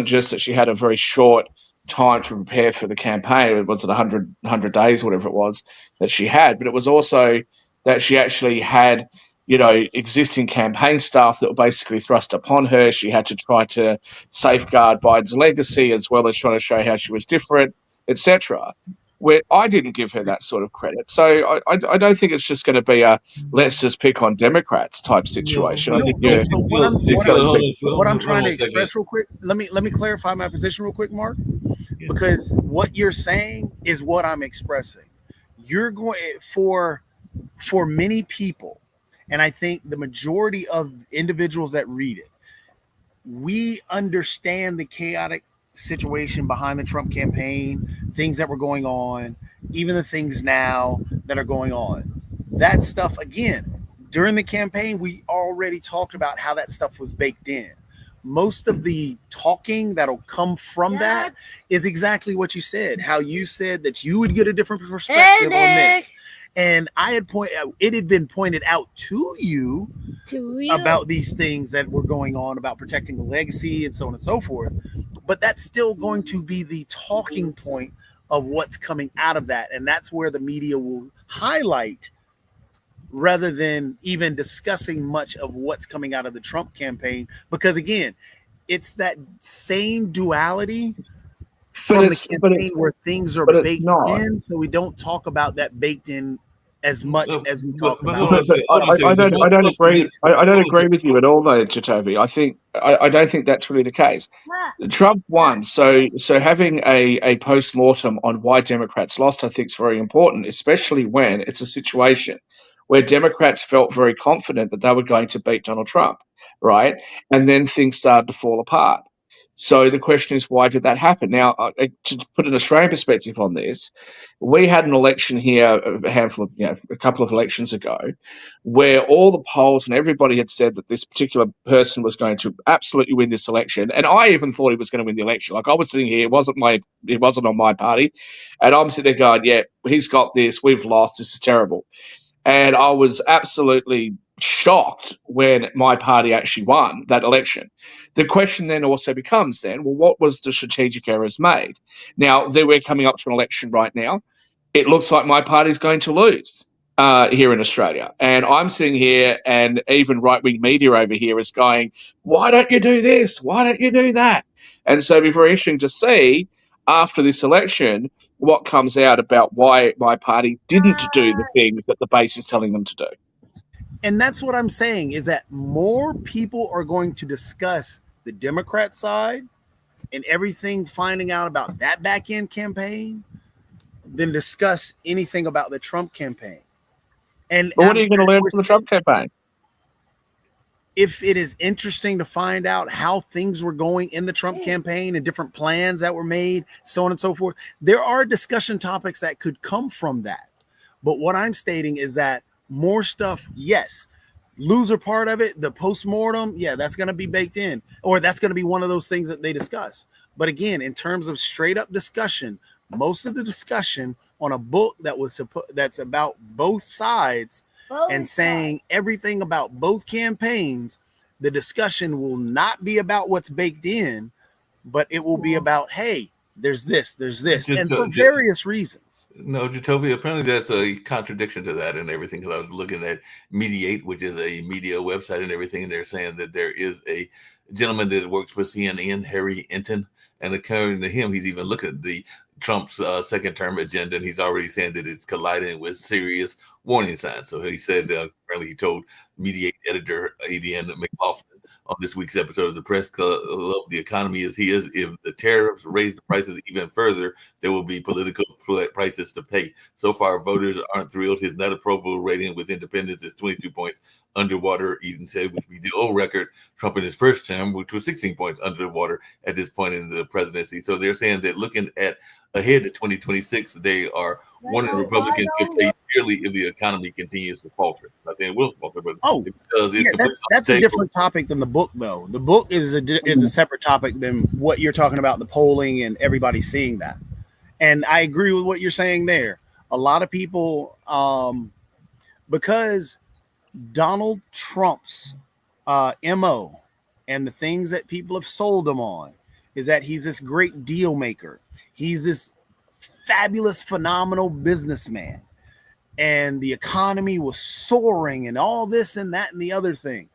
just that she had a very short time to prepare for the campaign. It was 100 days, whatever it was that she had, but it was also that she actually had, existing campaign staff that were basically thrust upon her. She had to try to safeguard Biden's legacy as well as trying to show how she was different, etc. Where I didn't give her that sort of credit. So I don't think it's just going to be a let's just pick on Democrats type situation. What I'm trying to express real quick, let me clarify my position real quick, Mark, because what you're saying is what I'm expressing. You're going for many people, and I think the majority of individuals that read it, we understand the chaotic situation behind the Trump campaign, things that were going on, even the things now that are going on. That stuff, again, during the campaign, we already talked about how that stuff was baked in. Most of the talking that'll come from that is exactly what you said, how you said that you would get a different perspective on this. And it had been pointed out to you about these things that were going on about protecting the legacy and so on and so forth. But that's still going to be the talking point of what's coming out of that. And that's where the media will highlight rather than even discussing much of what's coming out of the Trump campaign. Because again, it's that same duality from the campaign where things are baked in. So we don't talk about that baked in as much as we talk about. I don't agree. I don't agree with you at all, though, Jacoby. I don't think that's really the case. Trump won, so having a post-mortem on why Democrats lost, I think, is very important, especially when it's a situation where Democrats felt very confident that they were going to beat Donald Trump, right? And then things started to fall apart. So the question is, why did that happen? Now, to put an Australian perspective on this, we had an election here a couple of elections ago, where all the polls and everybody had said that this particular person was going to absolutely win this election, and I even thought he was going to win the election. Like, I was sitting here, it wasn't on my party, and I'm sitting there going, "Yeah, he's got this. We've lost. This is terrible." And I was absolutely shocked when my party actually won that election. The question then also becomes well, what was the strategic errors made? Now, we're coming up to an election right now. It looks like my party's going to lose here in Australia. And I'm sitting here, and even right-wing media over here is going, why don't you do this? Why don't you do that? And so it'll be very interesting to see after this election what comes out about why my party didn't do the things that the base is telling them to do. And that's what I'm saying, is that more people are going to discuss the Democrat side and everything, finding out about that back end campaign, than discuss anything about the Trump campaign. And what are you going to learn from the Trump campaign? If it is interesting to find out how things were going in the Trump campaign and different plans that were made, so on and so forth, there are discussion topics that could come from that. But what I'm stating is that more stuff, yes, loser part of it, the postmortem, yeah, that's going to be baked in, or that's going to be one of those things that they discuss. But again, in terms of straight up discussion, most of the discussion on a book that's about both sides and saying everything about both campaigns, the discussion will not be about what's baked in, but it will be about, hey, there's this, and for various reasons. No, Jacoby, apparently that's a contradiction to that and everything, because I was looking at Mediate, which is a media website and everything, and they're saying that there is a gentleman that works for CNN, Harry Enton, and according to him, he's even looking at the Trump's second term agenda, and he's already saying that it's colliding with serious warning signs. So he said, apparently he told Mediate editor Adrienne McLaughlin on this week's episode of the Press Club, the economy as he is, if the tariffs raise the prices even further, there will be political prices to pay. So far, voters aren't thrilled. His net approval rating with independents is 22 points underwater, Eden said, which would be the old record. Trump in his first term, which was 16 points underwater at this point in the presidency. So they're saying that looking ahead to 2026, they are wanting Republicans to pay dearly if the economy continues to falter. Not saying it will falter, but that's a different topic than the book, though. The book is a separate topic than what you're talking about, the polling and everybody seeing that. And I agree with what you're saying there. A lot of people, because Donald Trump's MO and the things that people have sold him on is that he's this great deal maker. He's this fabulous, phenomenal businessman. And the economy was soaring and all this and that and the other thing.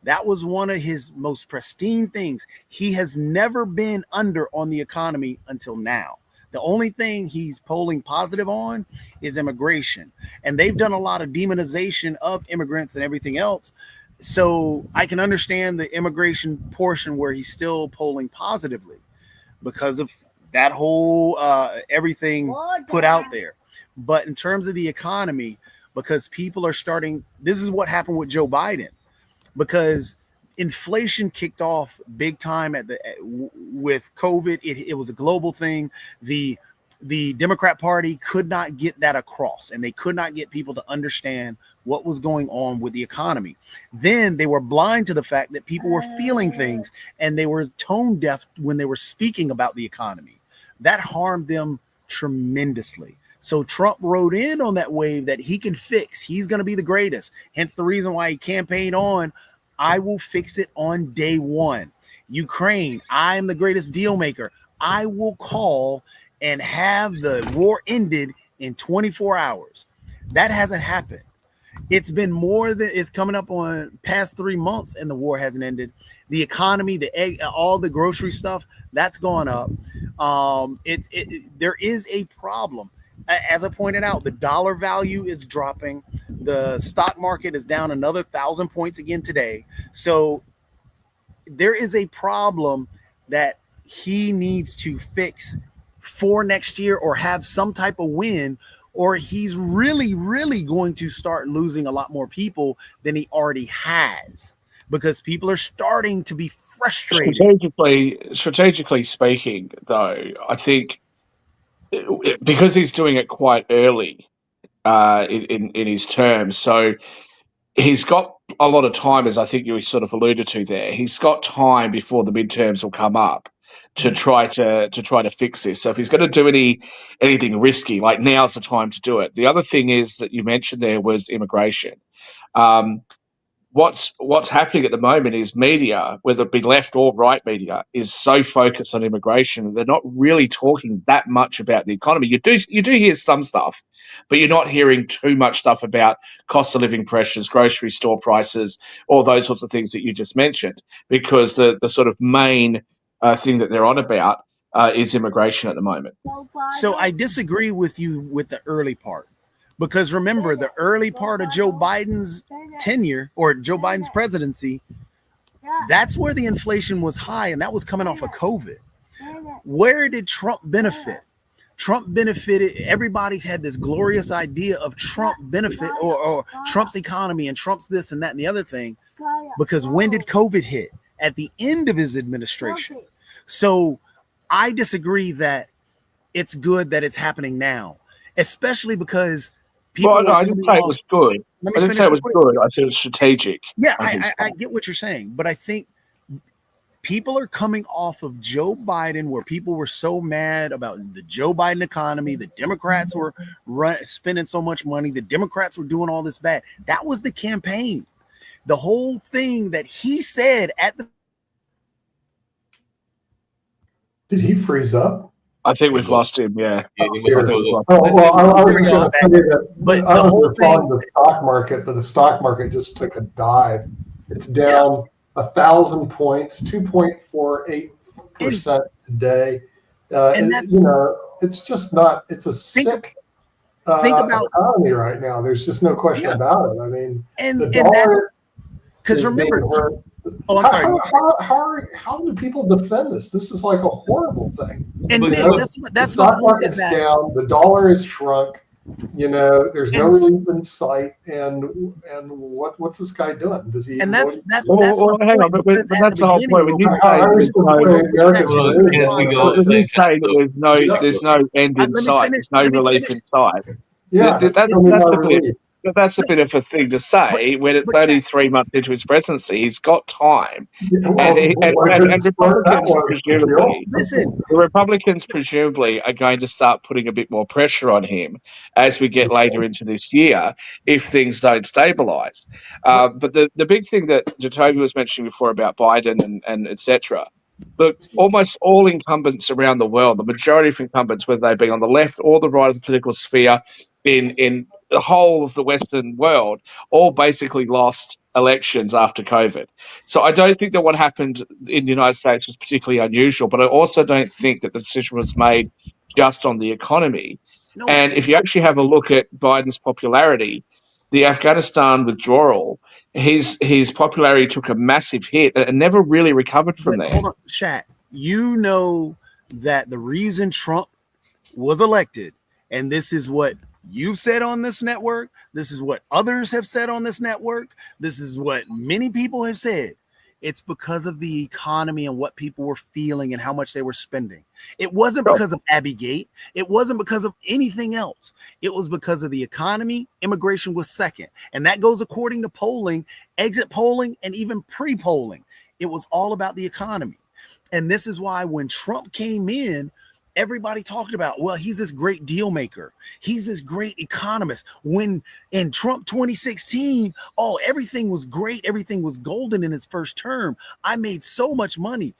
That was one of his most pristine things. He has never been under on the economy until now. The only thing he's polling positive on is immigration. And they've done a lot of demonization of immigrants and everything else. So I can understand the immigration portion where he's still polling positively because of that whole everything put out there. But in terms of the economy, because people are starting, this is what happened with Joe Biden, because inflation kicked off big time with COVID. It was a global thing. The Democrat Party could not get that across, and they could not get people to understand what was going on with the economy. Then they were blind to the fact that people were feeling things, and they were tone deaf when they were speaking about the economy. That harmed them tremendously. So Trump rode in on that wave that he can fix. He's going to be the greatest. Hence the reason why he campaigned on, I will fix it on day one. Ukraine, I am the greatest deal maker. I will call and have the war ended in 24 hours. That hasn't happened. It's been more than, it's coming up on past 3 months and the war hasn't ended. The economy, the egg, all the grocery stuff, that's gone up. There is a problem. As I pointed out, the dollar value is dropping. The stock market is down another 1,000 points again today. So there is a problem that he needs to fix for next year, or have some type of win, or he's really, really going to start losing a lot more people than he already has, because people are starting to be frustrated. Strategically speaking, though, I think because he's doing it quite early in his term, so he's got a lot of time, as I think you sort of alluded to there. He's got time before the midterms will come up to try to fix this. So if he's going to do anything risky, like, now's the time to do it. The other thing is that you mentioned there was immigration. What's happening at the moment is media, whether it be left or right media, is so focused on immigration, they're not really talking that much about the economy. You do hear some stuff, but you're not hearing too much stuff about cost of living pressures, grocery store prices, all those sorts of things that you just mentioned, because the sort of main thing that they're on about is immigration at the moment. So I disagree with you with the early part, because remember, the early part of Joe Biden's tenure, or Joe Biden's presidency, that's where the inflation was high, and that was coming off of COVID. Where did Trump benefit? Trump benefited. Everybody's had this glorious idea of Trump benefit, or Trump's economy and Trump's this and that and the other thing, because when did COVID hit? At the end of his administration. So I disagree that it's good that it's happening now, especially because people. Well, no, I didn't say it was good. I didn't say it was good. I said it was strategic. Yeah, I get what you're saying, but I think people are coming off of Joe Biden, where people were so mad about the Joe Biden economy. The Democrats were spending so much money. The Democrats were doing all this bad. That was the campaign. The whole thing that he said at the. Did he freeze up? I think we've lost him. Yeah. I was going to say that. But I the whole was following the stock market, but the stock market just took a dive. It's down 1,000 points, 2.48% today. And that's, it's just not. It's a sick economy right now. There's just no question about it. I mean, and the dollar, that's because remember. Oh, I'm sorry. How do people defend this? This is like a horrible thing. And that's the stock market's down. The dollar is shrunk. There's no relief in sight. And what's this guy doing? Does he? And that's hang on, but that's the whole point. When you say there's no end in sight, there's no relief in sight. Yeah, that's a bit of a thing to say when it's only 3 months into his presidency. He's got time, and Republicans presumably are going to start putting a bit more pressure on him as we get later into this year if things don't stabilise. But the big thing that Jacoby was mentioning before about Biden and etc. Look, almost all incumbents around the world, the majority of incumbents, whether they be on the left or the right of the political sphere, in the whole of the Western world, all basically lost elections after COVID. So I don't think that what happened in the United States was particularly unusual, but I also don't think that the decision was made just on the economy. No. And if you actually have a look at Biden's popularity, the Afghanistan withdrawal, his popularity took a massive hit and never really recovered from there. Hold on, Shat. You know that the reason Trump was elected, and this is what you've said on this network, this is what others have said on this network, this is what many people have said, It's because of the economy and what people were feeling and how much they were spending. It wasn't because of Abbygate. It wasn't because of anything else. It was because of the economy. Immigration was second. And that goes according to polling, exit polling, and even pre-polling. It was all about the economy. And this is why when Trump came in, everybody talked about, well, he's this great deal maker. He's this great economist. When in Trump 2016, oh, everything was great. Everything was golden in his first term. I made so much money.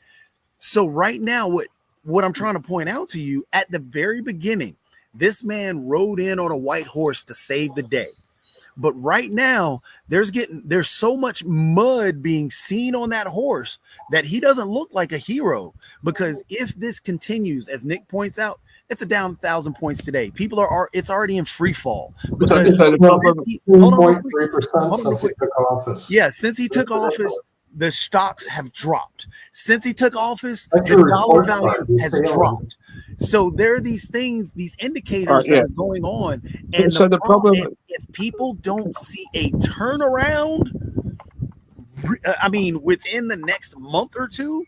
So right now, what I'm trying to point out to you, at the very beginning, this man rode in on a white horse to save the day. But right now, there's so much mud being seen on that horse that he doesn't look like a hero. Because if this continues, as Nick points out, it's a down 1,000 points today. It's already in free fall. Because So the problem, 2.3% since he took office. yeah, since he took office, the stocks have dropped. Since he took office, the dollar value has dropped. So there are these things, these indicators that are going on. And so the problem, if people don't see a turnaround, I mean, within the next month or two,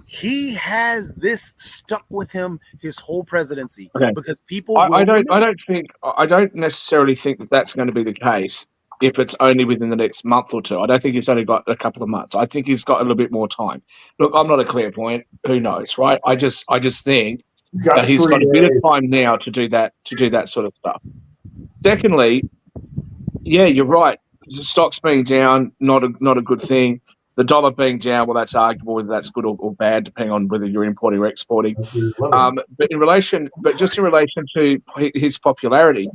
he has this stuck with him his whole presidency. Okay. Because people, I don't necessarily think that that's going to be the case if it's only within the next month or two. I don't think he's only got a couple of months. I think he's got a little bit more time. Look, I'm not a clairvoyant. Who knows, right? I just think that he's got a bit of time now to do that sort of stuff. Secondly, yeah, you're right. The stocks being down, not a good thing. The dollar being down, well, that's arguable whether that's good or bad, depending on whether you're importing or exporting. But just in relation to his popularity,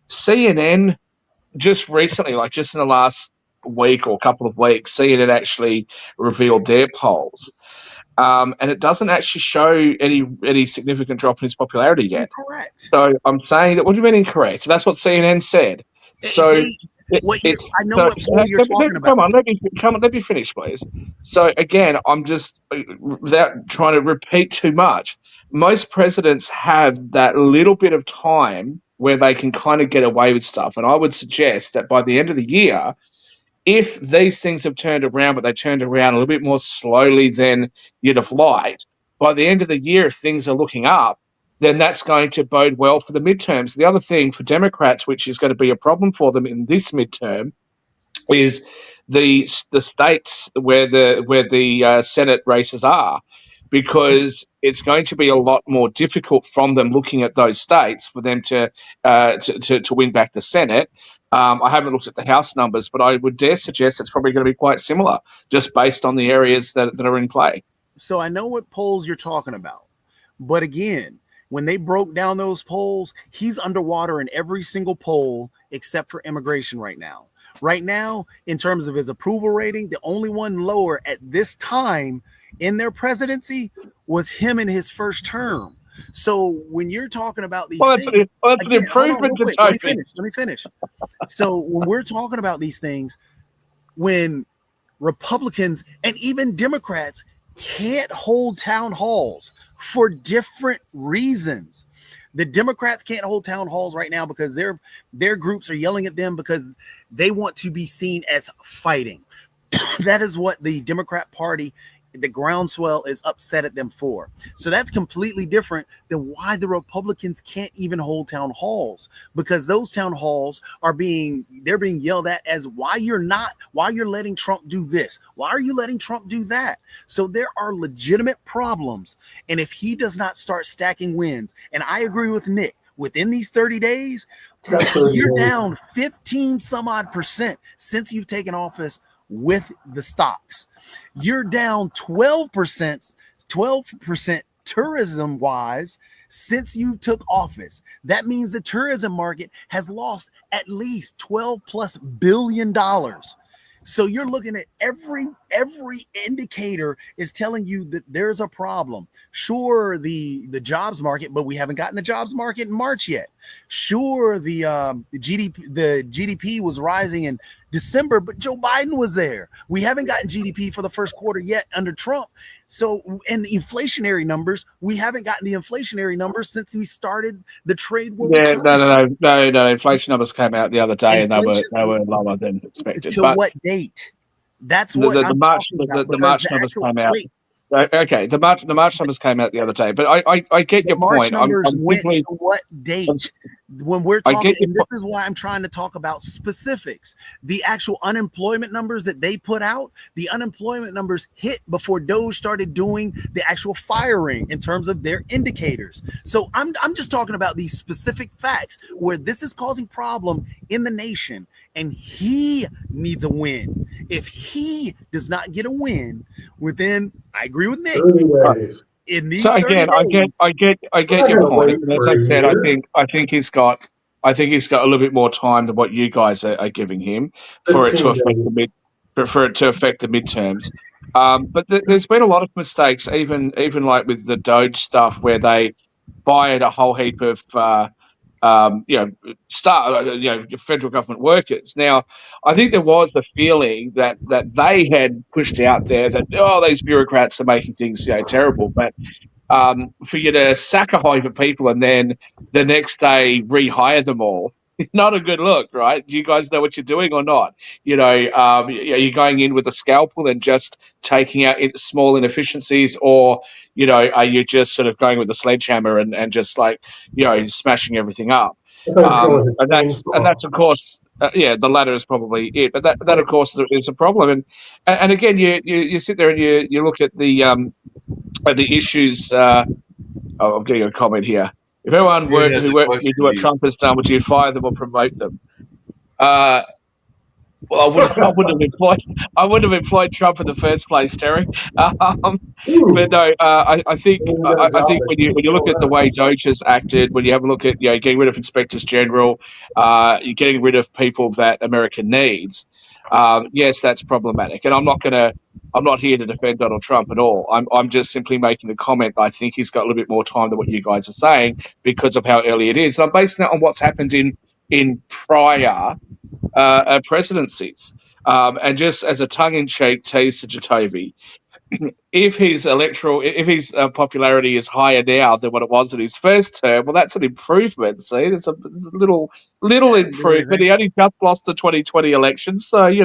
CNN just recently, like just in the last week or couple of weeks, CNN actually revealed their polls. And it doesn't actually show any significant drop in his popularity yet. Correct. So I'm saying that. What do you mean incorrect? That's what CNN said. So I know what poll you're talking about. Let me finish, please. So again, I'm just, without trying to repeat too much, most presidents have that little bit of time where they can kind of get away with stuff. And I would suggest that by the end of the year, if these things have turned around, but they turned around a little bit more slowly than you'd have liked, by the end of the year, if things are looking up, then that's going to bode well for the midterms. The other thing for Democrats, which is going to be a problem for them in this midterm, is the states where the Senate races are, because it's going to be a lot more difficult from them looking at those states for them to win back the Senate. I haven't looked at the House numbers, but I would dare suggest it's probably going to be quite similar, just based on the areas that are in play. So I know what polls you're talking about, but again, when they broke down those polls, he's underwater in every single poll except for immigration right now. Right now, in terms of his approval rating, the only one lower at this time in their presidency was him in his first term. So when you're talking about these things, that's an improvement. Let me finish. So when we're talking about these things, when Republicans and even Democrats can't hold town halls for different reasons. The Democrats can't hold town halls right now because their groups are yelling at them because they want to be seen as fighting. That is what the Democrat Party, the groundswell, is upset at them for. So that's completely different than why the Republicans can't even hold town halls, because those town halls they're being yelled at as why you're letting Trump do this. Why are you letting Trump do that? So there are legitimate problems. And if he does not start stacking wins, and I agree with Nick, within these 30 days, you're down 15 some odd % since you've taken office with the stocks. You're down 12% tourism wise since you took office. That means the tourism market has lost at least $12+ billion. So you're looking at every indicator is telling you that there's a problem. Sure, the jobs market, but we haven't gotten the jobs market in March yet. Sure, the GDP was rising in December, but Joe Biden was there. We haven't gotten GDP for the first quarter yet under Trump. So, and the inflationary numbers, we haven't gotten the inflationary numbers since we started the trade war. Yeah, no. Inflation numbers came out the other day, and they were lower than expected. To what date? That's The, what the, I'm the March talking about. the Because March the numbers actual came out. wait, Okay, the March numbers came out the other day, but I get the your March point. numbers I'm went simply to what date? When we're I talking, get your and this is why I'm trying to talk about specifics. The actual unemployment numbers that they put out, the unemployment numbers hit before Doge started doing the actual firing in terms of their indicators. So I'm just talking about these specific facts where this is causing problem in the nation, and he needs a win. If he does not get a win within, I agree with Nick, 30 days. in these So 30 again, I get days, your gonna point. wait And as for I a said, year. I think he's got a little bit more time than what you guys are giving him for it to 15 affect days. the midterms. But there's been a lot of mistakes, even like with the Doge stuff, where they fired a whole heap of federal government workers. Now, I think there was the feeling that they had pushed out there that these bureaucrats are making things terrible, but for you to sack a whole heap of people and then the next day rehire them all, not a good look, right? Do you guys know what you're doing or not? Are you going in with a scalpel and just taking out small inefficiencies, or are you just sort of going with a sledgehammer and just like smashing everything up? I thought he was going with a And that's chainsaw. of course the latter is probably it, but that of course is a problem. And again, you sit there and you look at the issues. I'm getting a comment here. If everyone Here has who a worked question do for what you. Trump has done, would you fire them or promote them? Well, I wouldn't have employed Trump in the first place, Terry. But Ooh, no, I think then you got a job that when you you look fill at the that. way Doge has acted, when you have a look at getting rid of inspectors general, you're getting rid of people that America needs. Yes, that's problematic, and I'm not here to defend Donald Trump at all. I'm just simply making the comment. I think he's got a little bit more time than what you guys are saying because of how early it is. And I'm basing that on what's happened in prior presidencies. And just as a tongue-in-cheek tease to Jacoby, if his popularity is higher now than what it was in his first term, well, that's an improvement. See, there's a little yeah, do improvement. anything. He only just lost the 2020 election, so he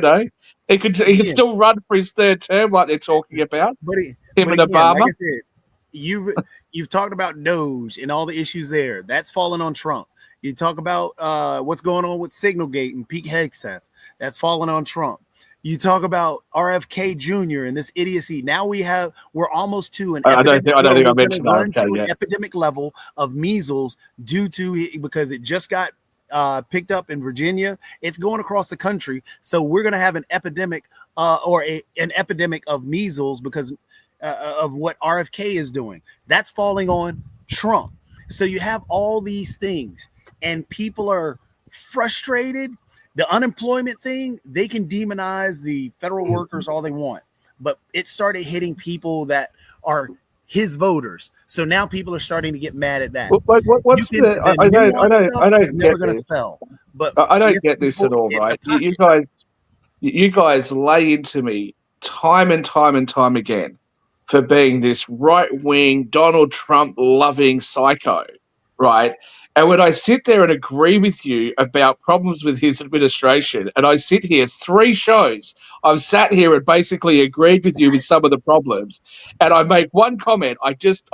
could Again, still run for his third term, like they're talking about but him and again, like Obama. I said, you've talked about Doge and all the issues there. That's falling on Trump. You talk about what's going on with Signalgate and Pete Hegseth. That's falling on Trump. You talk about RFK Jr. and this idiocy. Now we're almost to an I don't epidemic. think I We're going to mentioned run RFK to an yet. epidemic level of measles because it just got picked up in Virginia. It's going across the country. So we're going to have an epidemic an epidemic of measles because of what RFK is doing. That's falling on Trump. So you have all these things and people are frustrated. The unemployment thing, they can demonize the federal workers all they want, but it started hitting people that are his voters. So now people are starting to get mad at that. What's The I nuance stuff don't is never get going to this. sell. But I don't if get this at people all, in the right? pocket, You guys lay into me time and time again for being this right-wing Donald Trump loving psycho, right? And when I sit there and agree with you about problems with his administration, and I sit here 3 shows, I've sat here and basically agreed with you with some of the problems, and I make one comment. I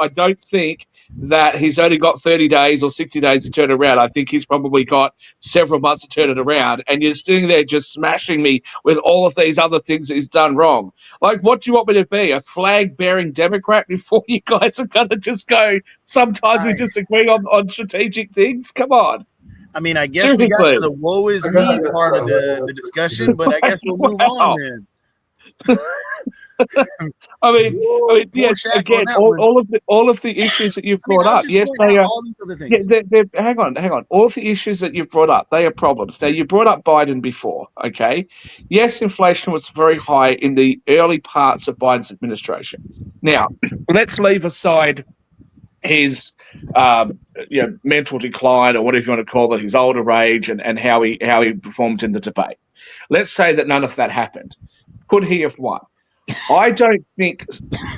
don't think that he's only got 30 days or 60 days to turn it around. I think he's probably got several months to turn it around, and you're sitting there just smashing me with all of these other things that he's done wrong. Like, what do you want me to be, a flag-bearing Democrat before you guys are going to just go, sometimes we disagree on strategic things? Come on. I mean, I guess we got to the woe is me part of the discussion, but I guess we'll move on then. I mean, yes, Shaq again, on all of the issues that you've I mean, brought I'll up, just yes, point they out are. all these other Yeah, things. hang on. All of the issues that you've brought up, they are problems. Now, you brought up Biden before, okay? Yes, inflation was very high in the early parts of Biden's administration. Now, let's leave aside his mental decline, or whatever you want to call it, his older age, and how he performed in the debate. Let's say that none of that happened. Could he have won? I don't think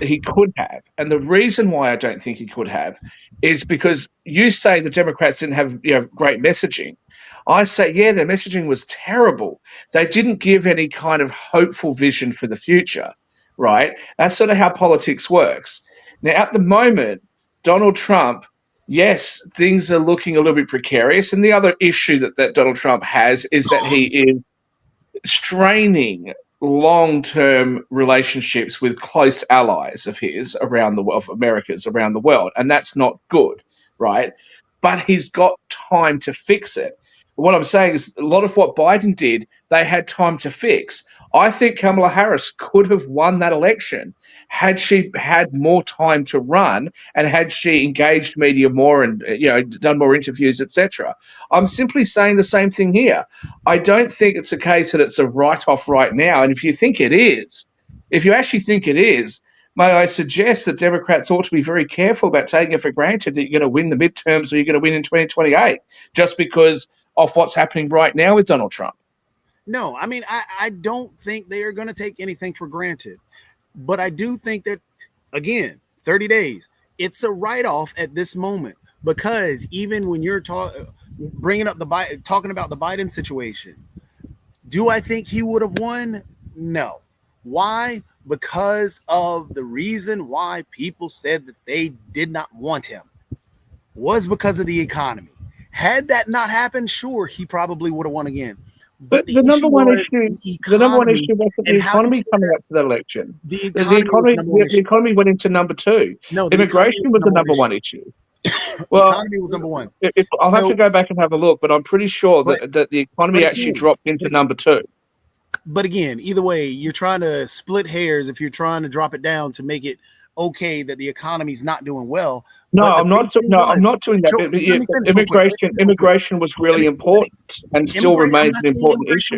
he could have. And the reason why I don't think he could have is because you say the Democrats didn't have great messaging. I say, yeah, their messaging was terrible. They didn't give any kind of hopeful vision for the future, right? That's sort of how politics works. Now, at the moment, Donald Trump, yes, things are looking a little bit precarious. And the other issue that Donald Trump has is that he is straining long-term relationships with close allies of his around the world, of America's around the world, and that's not good, right? But he's got time to fix it. What I'm saying is a lot of what Biden did, they had time to fix. I think Kamala Harris could have won that election had she had more time to run and had she engaged media more and done more interviews, etc. I'm simply saying the same thing here. I don't think it's a case that it's a write-off right now. And if you think it is, if you actually think it is, may I suggest that Democrats ought to be very careful about taking it for granted that you're going to win the midterms or you're going to win in 2028 just because of what's happening right now with Donald Trump. No, I mean, I don't think they are going to take anything for granted. But I do think that, again, 30 days, it's a write-off at this moment, because even when you're talking about the Biden situation, do I think he would have won? No. Why? Because of the reason why people said that they did not want him was because of the economy. Had that not happened, sure, he probably would have won again. But the number one issue was the economy coming up to that election. The economy went into number two. No, immigration was the number one issue. Well, the economy was number one. I'll have to go back and have a look, but I'm pretty sure that the economy actually dropped into number two. But again, either way, you're trying to split hairs if you're trying to drop it down to make it okay that the economy's not doing well. No, I'm not doing that. Immigration was really important and still remains an important issue.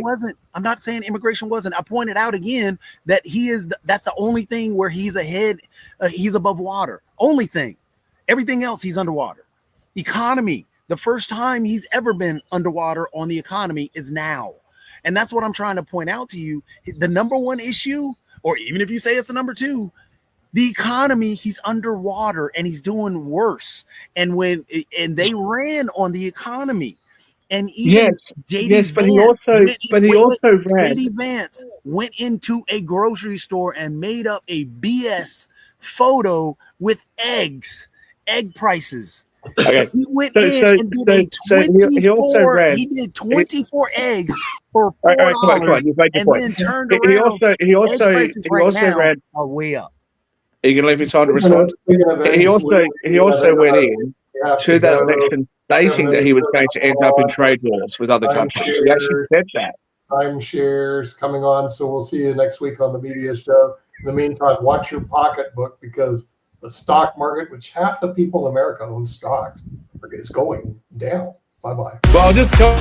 I'm not saying immigration wasn't. I pointed out again that that's the only thing where he's ahead. He's above water. Only thing. Everything else, he's underwater. Economy. The first time he's ever been underwater on the economy is now. And that's what I'm trying to point out to you. The number one issue, or even if you say it's the number two, the economy, he's underwater and he's doing worse. And they ran on the economy. And even JD Vance went into a grocery store and made up a BS photo with egg prices. Okay. He went and did 24 eggs for $4 and then turned around. He also ran are way up. Are you going to leave me time to respond? He also went in to that election stating that he was going to end up in trade wars with other countries. He actually said that. Timeshares coming on, so we'll see you next week on the media show. In the meantime, watch your pocketbook, because the stock market, which half the people in America own stocks, is going down. Bye-bye. Well, I'll just tell